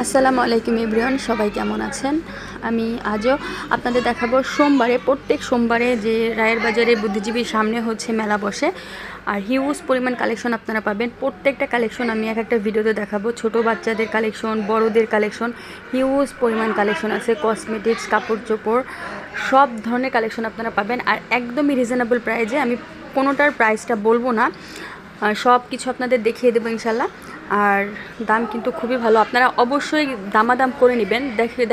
আসসালামু আলাইকুম এভরিওয়ান, সবাই কেমন আছেন? আমি আজও আপনাদের দেখাবো প্রত্যেক সোমবারে যে রায়ের বাজারে বুদ্ধিজীবীর সামনে হচ্ছে মেলা বসে, আর হিউজ পরিমাণ কালেকশন আপনারা পাবেন। প্রত্যেকটা কালেকশন আমি একটা ভিডিওতে দেখাবো। ছোট বাচ্চাদের কালেকশন, বড়দের কালেকশন, হিউজ পরিমাণ কালেকশন আছে। কসমেটিক্স, কাপড় চোপড়, সব ধরনের কালেকশন আপনারা পাবেন, আর একদমই রিজনেবল প্রাইজে। আমি কোনোটার প্রাইসটা বলবো না, সব কিছু আপনাদের দেখিয়ে দেবো ইনশাল্লাহ। আর দাম কিন্তু খুবই ভালো, আপনারা অবশ্যই দামাদাম করে নেবেন।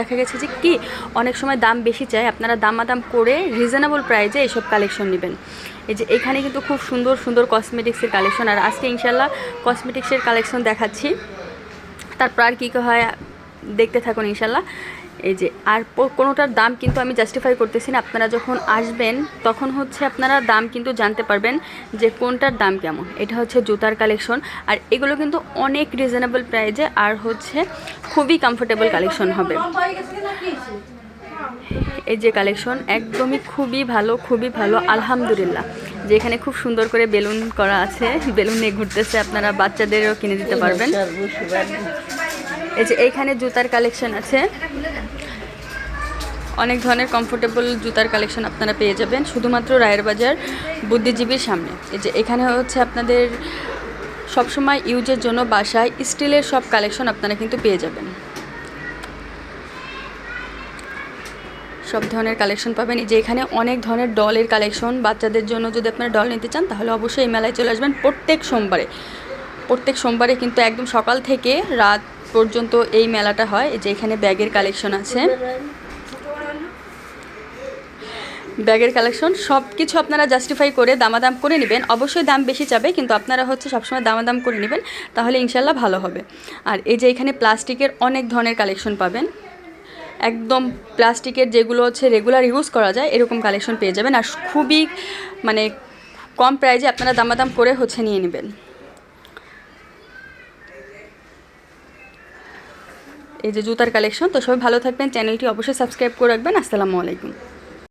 দেখা গেছে যে কি অনেক সময় দাম বেশি চায়, আপনারা দামাদাম করে রিজনেবল প্রাইজে এইসব কালেকশন নেবেন। এই যে এখানে কিন্তু খুব সুন্দর সুন্দর কসমেটিক্সের কালেকশন, আর আজকে ইনশাল্লাহ কসমেটিক্সের কালেকশন দেখাচ্ছি। তারপর আর কী হয় দেখতে থাকুন ইনশাল্লাহ। এই যে আর কোনোটার দাম কিন্তু আমি জাস্টিফাই করতেছি না, আপনারা যখন আসবেন তখন হচ্ছে আপনারা দাম কিন্তু জানতে পারবেন যে কোনটার দাম কেমন। এটা হচ্ছে জুতার কালেকশন, আর এগুলো কিন্তু অনেক রিজনেবল প্রাইজে, আর হচ্ছে খুবই কমফোর্টেবল কালেকশন হবে। এই যে কালেকশন একদমই খুবই ভালো আলহামদুলিল্লাহ। যে এখানে খুব সুন্দর করে বেলুন করা আছে, বেলুন নিয়ে ঘুরতেছে, আপনারা বাচ্চাদেরও কিনে দিতে পারবেন। এই যে এইখানে জুতার কালেকশন আছে, অনেক ধরনের কমফোর্টেবল জুতার কালেকশন আপনারা পেয়ে যাবেন শুধুমাত্র রায়ের বাজার বুদ্ধিজীবীর সামনে। এই যে এখানে হচ্ছে আপনাদের সবসময় ইউজের জন্য বাসায় স্টিলের সব কালেকশন আপনারা কিন্তু পেয়ে যাবেন। সব ধরনের কালেকশন পাবেন। এই যে এখানে অনেক ধরনের ডলের কালেকশন, বাচ্চাদের জন্য যদি আপনারা ডল নিতে চান তাহলে অবশ্যই এই মেলায় চলে আসবেন প্রত্যেক সোমবারে কিন্তু একদম সকাল থেকে রাত পর্যন্ত এই মেলাটা হয়। এই যে এখানে ব্যাগের কালেকশন আছে, ব্যাগের কালেকশন সব কিছু আপনারা জাস্টিফাই করে দামাদাম করে নেবেন। অবশ্যই দাম বেশি যাবে, কিন্তু আপনারা হচ্ছে সবসময় দামাদাম করে নেবেন, তাহলে ইনশাল্লাহ ভালো হবে। আর এই যে এখানে প্লাস্টিকের অনেক ধরনের কালেকশন পাবেন, একদম প্লাস্টিকের যেগুলো হচ্ছে রেগুলার ইউজ করা যায় এরকম কালেকশন পেয়ে যাবেন, আর খুবই কম প্রাইজে আপনারা দামাদাম করে হচ্ছে নিয়ে নেবেন। এই যে জুতার কালেকশন। তো সবাই ভালো থাকবেন, চ্যানেলটি অবশ্যই সাবস্ক্রাইব করে রাখবেন। আসসালামু আলাইকুম।